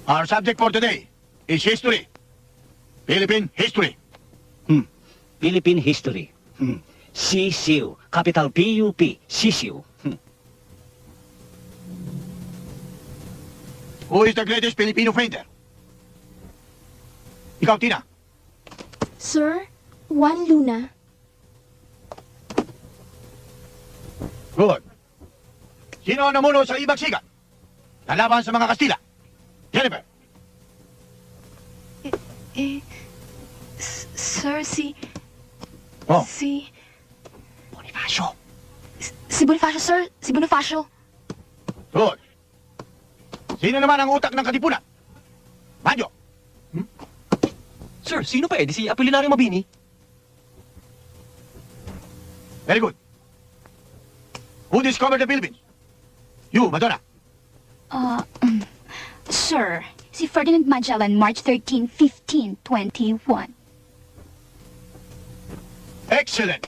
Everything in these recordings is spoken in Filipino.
Our subject for today is history. Philippine history. Philippine history. Sisiw. Capital P-U-P. Sisiw. Who is the greatest Filipino painter? Ikaw, Tina. Sir, Juan Luna. Good. Sino ang namuno sa ibagsigan? Kalaban sa mga Kastila? Jennifer. Sir, Oh. Bonifacio. Si Bonifacio, sir. Si Bonifacio. Good. Sino naman ang utak ng katipunan? Manjo. Sir, sino pa eh? Di si Apolinario Mabini? Very good. Who discovered the Philippines? You, Madonna. Sir, si Ferdinand Magellan, March 13, 1521. Excellent.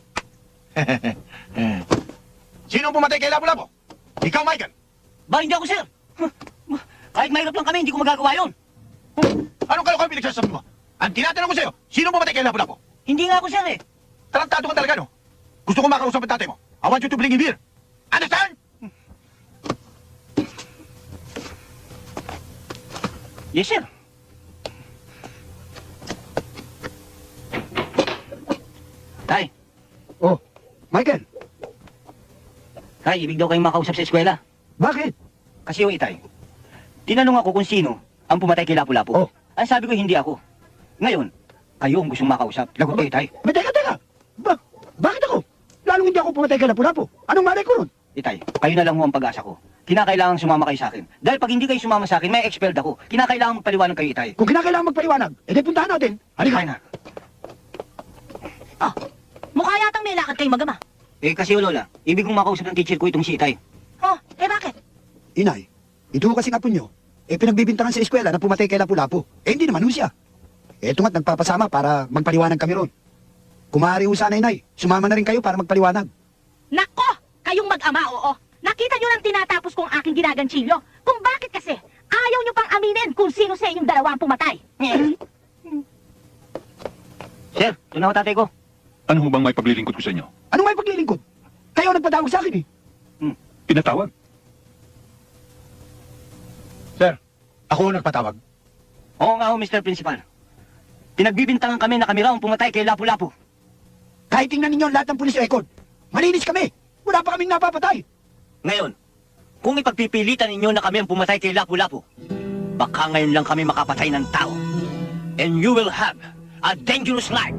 Sino ang pumatay kay Lapu-Lapu? Ikaw, Michael. Ba, hindi ako, sir. Kahit mahirap lang kami, hindi ko magagawa yun. Anong kalokohan pinagsasabi mo? Ang tinatanong ko sa'yo, sino ang pumatay kay Lapu-Lapu? Hindi nga ako, sir eh. Tarantado ka talaga, no? Gusto ko makausap ang tatay mo. I want you to bring him here. Understand? Yes, sir. Tay, Oh, Michael, tay, ibig daw kayong makausap sa eskwela. bakit? Kasi yung itay, tinanong ako kung sino ang pumatay kay Lapu-Lapu. Oh. Ang sabi ko, hindi ako. Ngayon, kayo ang gustong makausap. Lagot kayo, tay. Teka. Bakit ako? Lalong hindi ako pumatay kay Lapu-Lapu. Anong malay ko ron? Itay, kayo na lang ho ang pag-asa ko. Kinakailangan sumama kayo sa akin. Dahil pag hindi kayo sumama sa akin, may expelled ako. Kinakailangan magpaliwanag kayo, Itay. Kung kinakailangan magpaliwanag, edi puntahan natin. Halika Halika. na. Oh, mukha yatang may lakad kayo magama. Eh kasi Lola, ibig kong makausap ng teacher ko itong si Itay. Oh, eh bakit? Inay, ito kasi apo nyo, pinagbibintangan sa eskwela na pumatay kay Lapu-Lapu. Hindi naman ho siya. Eto nga't nagpapasama para magpaliwanag kami ron. Kung maaari ho sana, Inay, sumama na rin kayo para magpaliwanag. Nako! Kayong mag-ama, oo. Nakita nyo nang tinatapos kong aking ginaganchilyo. Kung bakit kasi, ayaw nyo pang aminin kung sino sa inyong dalawa ang pumatay. Sir, ito na ako tatay ko. Ano ho bang may paglilingkod ko sa inyo? Anong may paglilingkod? Kayo ang nagpatawag sa akin eh. Pinatawag? Sir, ako ang nagpatawag. Oo nga ho, Mr. Principal. Pinagbibintangan kami na kami raw ang pumatay kay Lapu-Lapu. Kahit tingnan ninyo ang lahat ng police record, malinis kami. Wala pa kaming napapatay. Ngayon, kung ipagpipilitan ninyo na kami ang pumatay kay Lapu-Lapu, baka ngayon lang kami makapatay ng tao. And you will have a dangerous life.